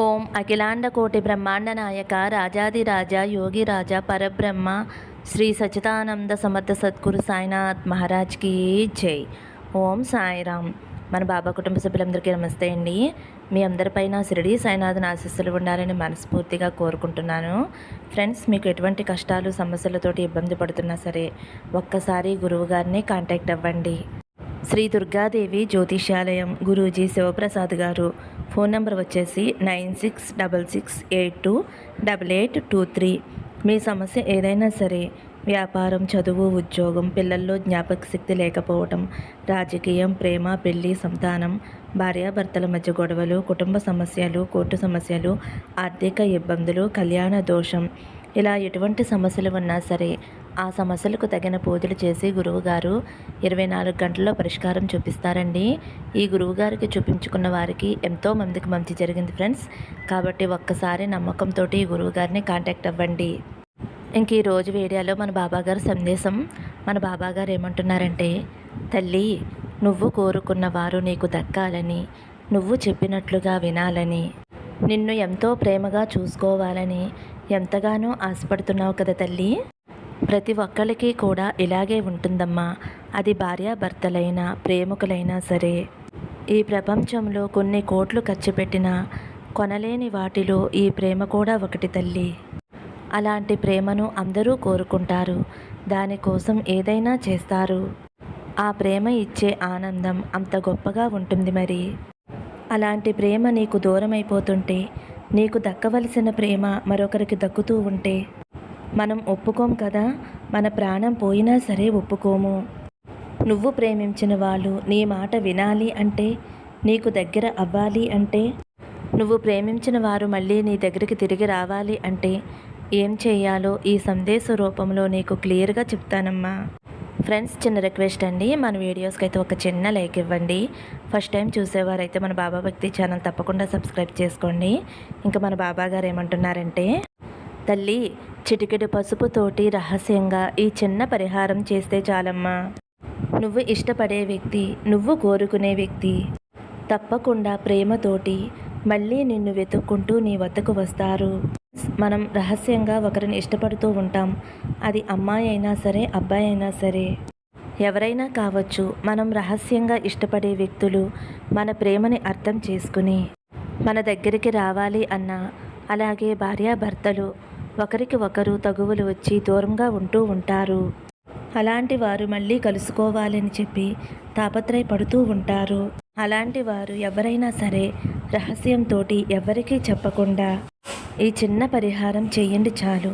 ఓం అఖిలాండకోటి బ్రహ్మాండ నాయక రాజాదిరాజ యోగిరాజ పరబ్రహ్మ శ్రీ సచిదానంద సమర్థ సద్గురు సాయినాథ్ మహారాజ్కి జై. ఓం సాయిరామ్. మన బాబా కుటుంబ సభ్యులందరికీ నమస్తే అండి. మీ అందరిపైన షిరిడి సాయినాథన్ ఆశీస్సులు ఉండాలని మనస్ఫూర్తిగా కోరుకుంటున్నాను. ఫ్రెండ్స్, మీకు ఎటువంటి కష్టాలు సమస్యలతోటి ఇబ్బంది పడుతున్నా సరే ఒక్కసారి గురువు గారిని కాంటాక్ట్ అవ్వండి. శ్రీ దుర్గాదేవి జ్యోతిష్యాలయం, గురూజీ శివప్రసాద్ గారు. ఫోన్ నెంబర్ వచ్చేసి 9666828823. మీ సమస్య ఏదైనా సరే, వ్యాపారం, చదువు, ఉద్యోగం, పిల్లల్లో జ్ఞాపక శక్తి లేకపోవటం, రాజకీయం, ప్రేమ, పెళ్లి, సంతానం, భార్యాభర్తల మధ్య గొడవలు, కుటుంబ సమస్యలు, కోర్టు సమస్యలు, ఆర్థిక ఇబ్బందులు, కళ్యాణ దోషం, ఇలా ఎటువంటి సమస్యలు ఉన్నా సరే ఆ సమస్యలకు తగిన పూజలు చేసి గురువుగారు 24 గంటల్లో పరిష్కారం చూపిస్తారండి. ఈ గురువుగారికి చూపించుకున్న వారికి ఎంతో మందికి మంచి జరిగింది ఫ్రెండ్స్. కాబట్టి ఒక్కసారి నమ్మకంతో ఈ గురువుగారిని కాంటాక్ట్ అవ్వండి. ఇంక ఈరోజు వీడియోలో మన బాబాగారు సందేశం. మన బాబాగారు ఏమంటున్నారంటే, తల్లి, నువ్వు కోరుకున్న వారు నీకు దక్కాలని, నువ్వు చెప్పినట్లుగా వినాలని, నిన్ను ఎంతో ప్రేమగా చూసుకోవాలని ఎంతగానో ఆశపడుతున్నావు కదా తల్లి. ప్రతి ఒక్కరికి కూడా ఇలాగే ఉంటుందమ్మా. అది భార్యాభర్తలైనా ప్రేమికులైనా సరే. ఈ ప్రపంచంలో కొన్ని కోట్లు ఖర్చు పెట్టినా కొనలేని వాటిలో ఈ ప్రేమ కూడా ఒకటి తల్లి. అలాంటి ప్రేమను అందరూ కోరుకుంటారు, దానికోసం ఏదైనా చేస్తారు. ఆ ప్రేమ ఇచ్చే ఆనందం అంత గొప్పగా ఉంటుంది. మరి అలాంటి ప్రేమ నీకు దూరం అయిపోతుంటే, నీకు దక్కవలసిన ప్రేమ మరొకరికి దక్కుతూ ఉంటే మనం ఒప్పుకోం కదా. మన ప్రాణం పోయినా సరే ఒప్పుకోము. నువ్వు ప్రేమించిన వాళ్ళు నీ మాట వినాలి అంటే, నీకు దగ్గర అవ్వాలి అంటే, నువ్వు ప్రేమించిన వారు మళ్ళీ నీ దగ్గరికి తిరిగి రావాలి అంటే ఏం చేయాలో ఈ సందేశ రూపంలో నీకు క్లియర్గా చెప్తానమ్మా. ఫ్రెండ్స్, చిన్న రిక్వెస్ట్ అండి, మన వీడియోస్కి అయితే ఒక చిన్న లైక్ ఇవ్వండి. ఫస్ట్ టైం చూసేవారైతే మన బాబా భక్తి ఛానల్ తప్పకుండా సబ్స్క్రైబ్ చేసుకోండి. ఇంకా మన బాబా గారు ఏమంటున్నారంటే, తల్లి, చిటికెడు పసుపుతోటి రహస్యంగా ఈ చిన్న పరిహారం చేస్తే చాలమ్మా. నువ్వు ఇష్టపడే వ్యక్తి, నువ్వు కోరుకునే వ్యక్తి తప్పకుండా ప్రేమతోటి మళ్ళీ నిన్ను వెతుక్కుంటూ నీ వద్దకు వస్తారు. మనం రహస్యంగా ఒకరిని ఇష్టపడుతూ ఉంటాం. అది అమ్మాయి అయినా సరే, అబ్బాయి అయినా సరే, ఎవరైనా కావచ్చు. మనం రహస్యంగా ఇష్టపడే వ్యక్తులు మన ప్రేమని అర్థం చేసుకుని మన దగ్గరికి రావాలి అన్నా, అలాగే భార్యాభర్తలు ఒకరికి ఒకరు తగువులు వచ్చి దూరంగా ఉంటూ ఉంటారు. అలాంటి వారు మళ్ళీ కలుసుకోవాలని చెప్పి తాపత్రయపడుతూ ఉంటారు. అలాంటి వారు ఎవరైనా సరే రహస్యంతో ఎవరికీ చెప్పకుండా ఈ చిన్న పరిహారం చేయండి చాలు.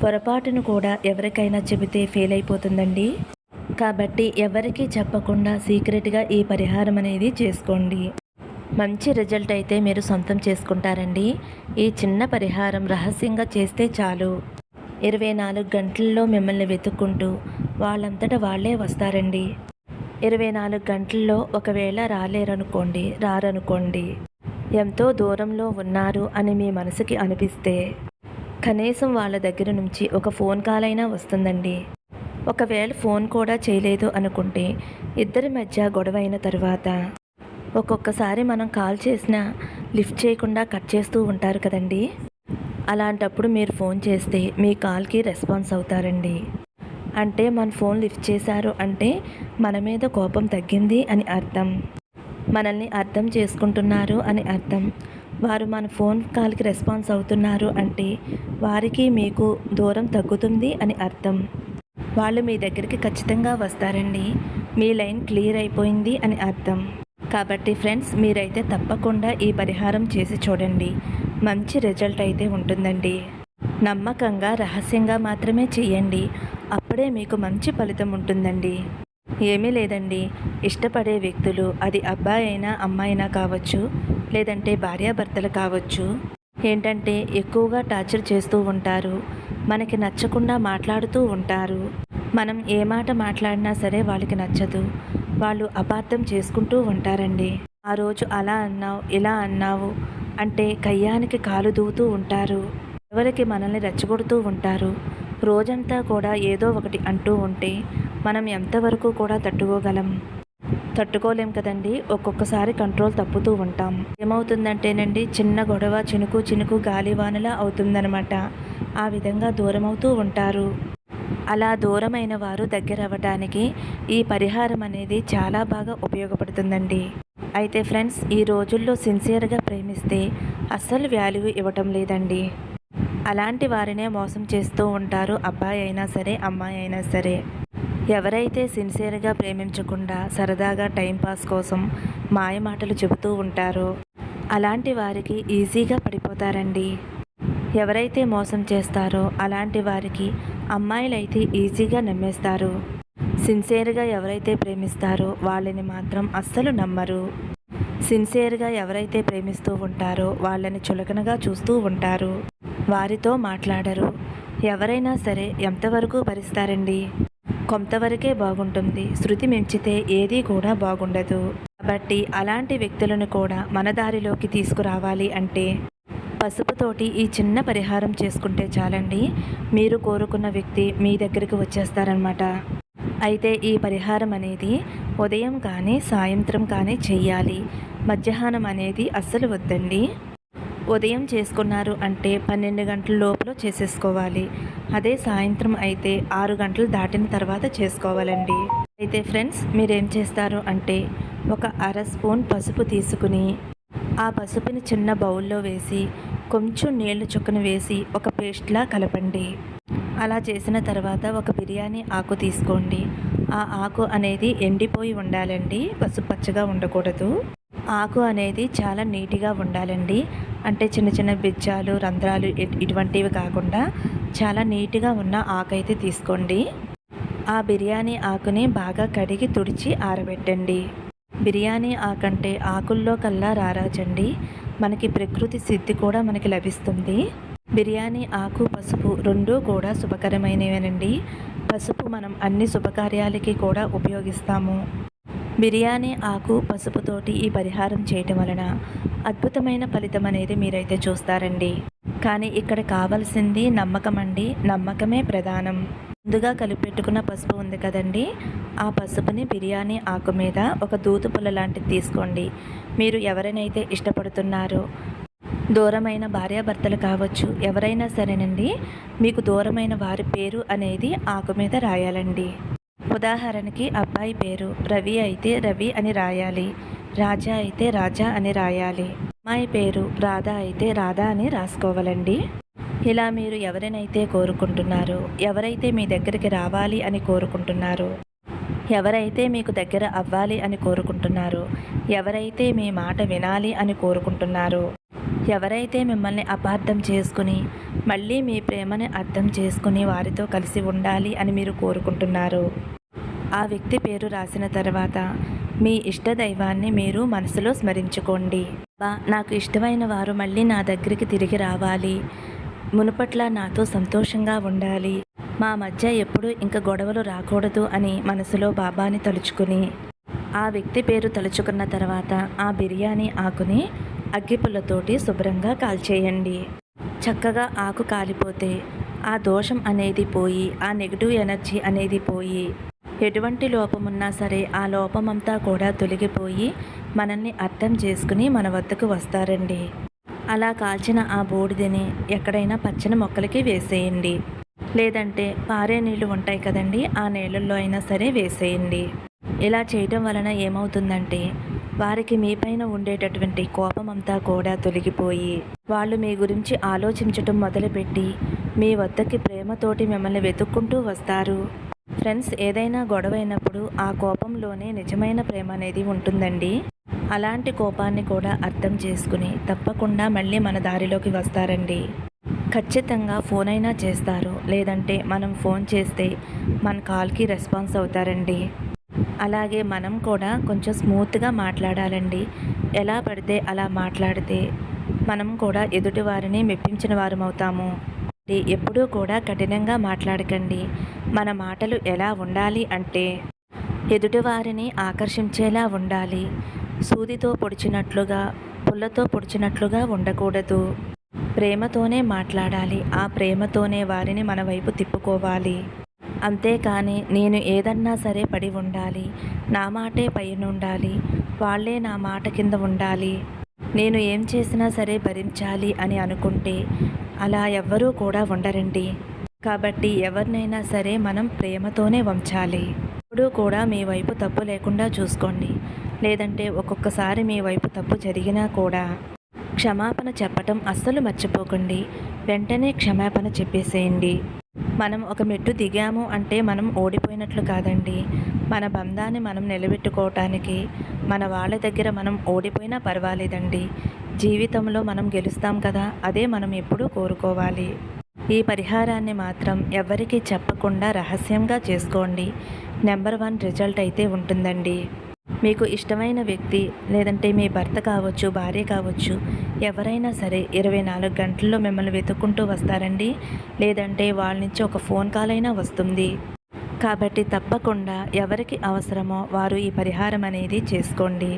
పొరపాటును కూడా ఎవరికైనా చెబితే ఫెయిల్ అయిపోతుందండి. కాబట్టి ఎవరికీ చెప్పకుండా సీక్రెట్గా ఈ పరిహారం అనేది చేసుకోండి. మంచి రిజల్ట్ అయితే మీరు సొంతం చేసుకుంటారండి. ఈ చిన్న పరిహారం రహస్యంగా చేస్తే చాలు. 24 గంటల్లో మిమ్మల్ని వెతుక్కుంటూ వాళ్ళంతటా వాళ్ళే వస్తారండి. 24 గంటల్లో ఒకవేళ రారనుకోండి, ఎంతో దూరంలో ఉన్నారు అని మీ మనసుకి అనిపిస్తే కనీసం వాళ్ళ దగ్గర నుంచి ఒక ఫోన్ కాల్ అయినా వస్తుందండి. ఒకవేళ ఫోన్ కూడా చేయలేదు అనుకుంటే, ఇద్దరి మధ్య గొడవ అయిన తర్వాత ఒక్కొక్కసారి మనం కాల్ చేసినా లిఫ్ట్ చేయకుండా కట్ చేస్తూ ఉంటారు కదండి. అలాంటప్పుడు మీరు ఫోన్ చేస్తే మీ కాల్కి రెస్పాన్స్ అవుతారండి. అంటే మన ఫోన్ లిఫ్ట్ చేశారు అంటే మన మీద కోపం తగ్గింది అని అర్థం, మనల్ని అర్థం చేసుకుంటున్నారు అని అర్థం. వారు మన ఫోన్ కాల్కి రెస్పాన్స్ అవుతున్నారు అంటే వారికి మీకు దూరం తగ్గుతుంది అని అర్థం. వాళ్ళు మీ దగ్గరికి ఖచ్చితంగా వస్తారండి. మీ లైన్ క్లియర్ అయిపోయింది అని అర్థం. కాబట్టి ఫ్రెండ్స్, మీరైతే తప్పకుండా ఈ పరిహారం చేసి చూడండి. మంచి రిజల్ట్ అయితే ఉంటుందండి. నమ్మకంగా రహస్యంగా మాత్రమే చేయండి. అప్పుడే మీకు మంచి ఫలితం ఉంటుందండి. ఏమీ లేదండి, ఇష్టపడే వ్యక్తులు, అది అబ్బాయి అయినా అమ్మాయి అయినా కావచ్చు, లేదంటే భార్యాభర్తలు కావచ్చు, ఏంటంటే ఎక్కువగా టార్చర్ చేస్తూ ఉంటారు. మనకి నచ్చకుండా మాట్లాడుతూ ఉంటారు. మనం ఏ మాట మాట్లాడినా సరే వాళ్ళకి నచ్చదు. వాళ్ళు అపార్థం చేసుకుంటూ ఉంటారండి. ఆ రోజు అలా అన్నావు, ఇలా అన్నావు అంటే కయ్యానికి కాలు దూవుతూ ఉంటారు. ఎవరికి మనల్ని రెచ్చగొడుతూ ఉంటారు. రోజంతా కూడా ఏదో ఒకటి అంటూ ఉంటే మనం ఎంతవరకు కూడా తట్టుకోగలం. తట్టుకోలేం కదండి. ఒక్కొక్కసారి కంట్రోల్ తప్పుతూ ఉంటాం. ఏమవుతుందంటేనండి, చిన్న గొడవ చినుకు చినుకు గాలివానలా అవుతుందనమాట. ఆ విధంగా దూరమవుతూ ఉంటారు. అలా దూరమైన వారు దగ్గరవ్వటానికి ఈ పరిహారం అనేది చాలా బాగా ఉపయోగపడుతుందండి. అయితే ఫ్రెండ్స్, ఈ రోజుల్లో సిన్సియర్గా ప్రేమిస్తే అస్సలు వాల్యూ ఇవ్వటం లేదండి. అలాంటి వారినే మోసం చేస్తూ ఉంటారు, అబ్బాయి అయినా సరే అమ్మాయి అయినా సరే. ఎవరైతే సిన్సియర్గా ప్రేమించకుండా సరదాగా టైంపాస్ కోసం మాయమాటలు చెబుతూ ఉంటారో అలాంటి వారికి ఈజీగా పడిపోతారండి. ఎవరైతే మోసం చేస్తారో అలాంటి వారికి అమ్మాయిలైతే ఈజీగా నమ్మేస్తారు. సిన్సియర్గా ఎవరైతే ప్రేమిస్తారో వాళ్ళని మాత్రం అస్సలు నమ్మరు. సిన్సియర్గా ఎవరైతే ప్రేమిస్తూ ఉంటారో వాళ్ళని చులకనగా చూస్తూ ఉంటారు. వారితో మాట్లాడరు. ఎవరైనా సరే ఎంతవరకు భరిస్తారండి? కొంతవరకే బాగుంటుంది. శృతి మించితే ఏదీ కూడా బాగుండదు. కాబట్టి అలాంటి వ్యక్తులను కూడా మన దారిలోకి తీసుకురావాలి అంటే పసుపుతోటి ఈ చిన్న పరిహారం చేసుకుంటే చాలండి. మీరు కోరుకున్న వ్యక్తి మీ దగ్గరికి వచ్చేస్తారనమాట. అయితే ఈ పరిహారం అనేది ఉదయం కానీ సాయంత్రం కానీ చెయ్యాలి. మధ్యాహ్నం అనేది అస్సలు వద్దండి. ఉదయం చేసుకున్నారు అంటే 12 గంటల లోపల చేసేసుకోవాలి. అదే సాయంత్రం అయితే 6 గంటలు దాటిన తర్వాత చేసుకోవాలండి. అయితే ఫ్రెండ్స్, మీరేం చేస్తారు అంటే ఒక అర స్పూన్ పసుపు తీసుకుని ఆ పసుపుని చిన్న బౌల్లో వేసి కొంచెం నీళ్లు చుక్కను వేసి ఒక పేస్ట్లా కలపండి. అలా చేసిన తర్వాత ఒక బిర్యానీ ఆకు తీసుకోండి. ఆ ఆకు అనేది ఎండిపోయి ఉండాలండి, పసుపచ్చగా ఉండకూడదు. ఆకు అనేది చాలా నీట్గా ఉండాలండి. అంటే చిన్న చిన్న బిజ్జాలు రంధ్రాలు ఇటువంటివి కాకుండా చాలా నీట్గా ఉన్న ఆకు అయితే తీసుకోండి. ఆ బిర్యానీ ఆకుని బాగా కడిగి తుడిచి ఆరబెట్టండి. బిర్యానీ ఆకంటే ఆకుల్లో కల్లా రారాజండి. మనకి ప్రకృతి సిద్ధి కూడా మనకి లభిస్తుంది. బిర్యానీ ఆకు పసుపు రెండూ కూడా శుభకరమైనవేనండి. పసుపు మనం అన్ని శుభకార్యాలకి కూడా ఉపయోగిస్తాము. బిర్యానీ ఆకు పసుపుతోటి ఈ పరిహారం చేయటం వలన అద్భుతమైన ఫలితం అనేది మీరైతే చూస్తారండి. కానీ ఇక్కడ కావాల్సింది నమ్మకం అండి. నమ్మకమే ప్రధానం. ముందుగా కలిపెట్టుకున్న పసుపు ఉంది కదండి, ఆ పసుపుని బిర్యానీ ఆకు మీద ఒక దూదు పుల్ల లాంటిది తీసుకోండి. మీరు ఎవరినైతే ఇష్టపడుతున్నారో, దూరమైన భార్యాభర్తలు కావచ్చు, ఎవరైనా సరేనండి, మీకు దూరమైన వారి పేరు అనేది ఆకు మీద రాయాలండి. ఉదాహరణకి అబ్బాయి పేరు రవి అయితే రవి అని రాయాలి. రాజా అయితే రాజా అని రాయాలి. అమ్మాయి పేరు రాధ అయితే రాధా అని రాసుకోవాలండి. ఇలా మీరు ఎవరినైతే కోరుకుంటున్నారో, ఎవరైతే మీ దగ్గరికి రావాలి అని కోరుకుంటున్నారో, ఎవరైతే మీకు దగ్గర అవ్వాలి అని కోరుకుంటున్నారో, ఎవరైతే మీ మాట వినాలి అని కోరుకుంటున్నారో, ఎవరైతే మిమ్మల్ని అపార్థం చేసుకుని మళ్ళీ మీ ప్రేమని అర్థం చేసుకుని వారితో కలిసి ఉండాలి అని మీరు కోరుకుంటున్నారో, ఆ వ్యక్తి పేరు రాసిన తర్వాత మీ ఇష్టదైవాన్ని మీరు మనసులో స్మరించుకోండి. నాకు ఇష్టమైన వారు మళ్ళీ నా దగ్గరికి తిరిగి రావాలి, మునుపట్లా నాతో సంతోషంగా ఉండాలి, మా మధ్య ఎప్పుడూ ఇంకా గొడవలు రాకూడదు అని మనసులో బాబాని తలుచుకుని ఆ వ్యక్తి పేరు తలుచుకున్న తర్వాత ఆ బిర్యానీ ఆకుని అగ్గిపుల్లతోటి శుభ్రంగా కాల్చేయండి. చక్కగా ఆకు కాలిపోతే ఆ దోషం అనేది పోయి, ఆ నెగిటివ్ ఎనర్జీ అనేది పోయి, ఎటువంటి లోపమున్నా సరే ఆ లోపమంతా కూడా తొలగిపోయి మనల్ని అర్థం చేసుకుని మన వద్దకు వస్తారండి. అలా కాల్చిన ఆ బూడిదని ఎక్కడైనా పచ్చని మొక్కలకి వేసేయండి. లేదంటే పారే నీళ్ళు ఉంటాయి కదండి, ఆ నీళ్ళల్లో అయినా సరే వేసేయండి. ఇలా చేయటం వలన ఏమవుతుందంటే వారికి మీపైన ఉండేటటువంటి కోపమంతా కూడా తొలగిపోయి వాళ్ళు మీ గురించి ఆలోచించటం మొదలుపెట్టి మీ వద్దకి ప్రేమతోటి మిమ్మల్ని వెతుక్కుంటూ వస్తారు. ఫ్రెండ్స్, ఏదైనా గొడవ అయినప్పుడు ఆ కోపంలోనే నిజమైన ప్రేమ అనేది ఉంటుందండి. అలాంటి కోపాన్ని కూడా అర్థం చేసుకుని తప్పకుండా మళ్ళీ మన దారిలోకి వస్తారండి. ఖచ్చితంగా ఫోన్ అయినా చేస్తారు, లేదంటే మనం ఫోన్ చేస్తే మన కాల్కి రెస్పాన్స్ అవుతారండి. అలాగే మనం కూడా కొంచెం స్మూత్గా మాట్లాడాలండి. ఎలా పడితే అలా మాట్లాడితే మనం కూడా ఎదుటి వారిని మెప్పించిన వారమవుతాము. ఎప్పుడూ కూడా కఠినంగా మాట్లాడకండి. మన మాటలు ఎలా ఉండాలి అంటే ఎదుటివారిని ఆకర్షించేలా ఉండాలి. సూదితో పొడిచినట్లుగా, పుల్లతో పొడిచినట్లుగా ఉండకూడదు. ప్రేమతోనే మాట్లాడాలి. ఆ ప్రేమతోనే వారిని మన వైపు తిప్పుకోవాలి. అంతేకాని నేను ఏదన్నా సరే పడి ఉండాలి, నా మాటే పైనుండాలి, వాళ్ళే నా మాట కింద ఉండాలి, నేను ఏం చేసినా సరే భరించాలి అని అనుకుంటే అలా ఎవ్వరూ కూడా ఉండరండి. కాబట్టి ఎవరినైనా సరే మనం ప్రేమతోనే వంచాలి. ఎప్పుడూ కూడా మీ వైపు తప్పు లేకుండా చూసుకోండి. లేదంటే ఒక్కొక్కసారి మీ వైపు తప్పు జరిగినా కూడా క్షమాపణ చెప్పటం అస్సలు మర్చిపోకండి. వెంటనే క్షమాపణ చెప్పేసేయండి. మనం ఒక మెట్టు దిగాము అంటే మనం ఓడిపోయినట్లు కాదండి. మన బంధాన్ని మనం నిలబెట్టుకోవటానికి మన వాళ్ళ దగ్గర మనం ఓడిపోయినా పర్వాలేదండి. జీవితంలో మనం గెలుస్తాం కదా, అదే మనం ఎప్పుడూ కోరుకోవాలి. ఈ పరిహారాన్ని మాత్రం ఎవ్వరికీ చెప్పకుండా రహస్యంగా చేసుకోండి. నెంబర్ 1 రిజల్ట్ అయితే ఉంటుందండి. మీకు ఇష్టమైన వ్యక్తి లేదంటే మీ భర్త కావచ్చు, భార్య కావచ్చు, ఎవరైనా సరే 24 గంటల్లో మిమ్మల్ని వెతుక్కుంటూ వస్తారండి. లేదంటే వాళ్ళ నుంచి ఒక ఫోన్ కాల్ అయినా వస్తుంది. కాబట్టి తప్పకుండా ఎవరికి అవసరమో వారు ఈ పరిహారం అనేది చేసుకోండి.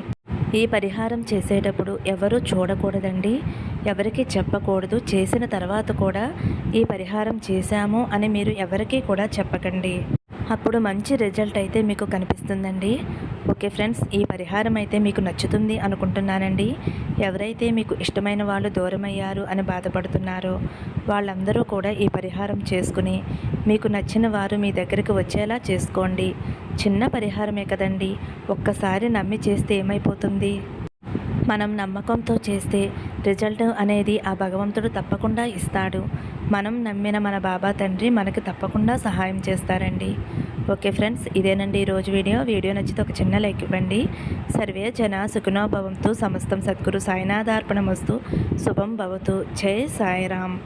ఈ పరిహారం చేసేటప్పుడు ఎవరూ చూడకూడదండి, ఎవరికి చెప్పకూడదు. చేసిన తర్వాత కూడా ఈ పరిహారం చేశాము అని మీరు ఎవరికీ కూడా చెప్పకండి. అప్పుడు మంచి రిజల్ట్ అయితే మీకు కనిపిస్తుందండి. ఓకే ఫ్రెండ్స్, ఈ పరిహారం అయితే మీకు నచ్చుతుంది అనుకుంటున్నానండి. ఎవరైతే మీకు ఇష్టమైన వాళ్ళు దూరమయ్యారు అని బాధపడుతున్నారో వాళ్ళందరూ కూడా ఈ పరిహారం చేసుకుని మీకు నచ్చిన వారు మీ దగ్గరికి వచ్చేలా చేసుకోండి. చిన్న పరిహారమే కదండి, ఒక్కసారి నమ్మి చేస్తే ఏమైపోతుంది. మనం నమ్మకంతో చేస్తే రిజల్ట్ అనేది ఆ భగవంతుడు తప్పకుండా ఇస్తాడు. మనం నమ్మిన మన బాబా తండ్రి మనకి తప్పకుండా సహాయం చేస్తారండి. ఓకే ఫ్రెండ్స్, ఇదేనండి ఈరోజు వీడియో నచ్చితే ఒక చిన్న లైక్ ఇవ్వండి. సర్వే జన సుఖినో భవంతు. సమస్తం సద్గురు సాయినాథార్పణమస్తు. శుభం భవతు. జై సాయిరామ్.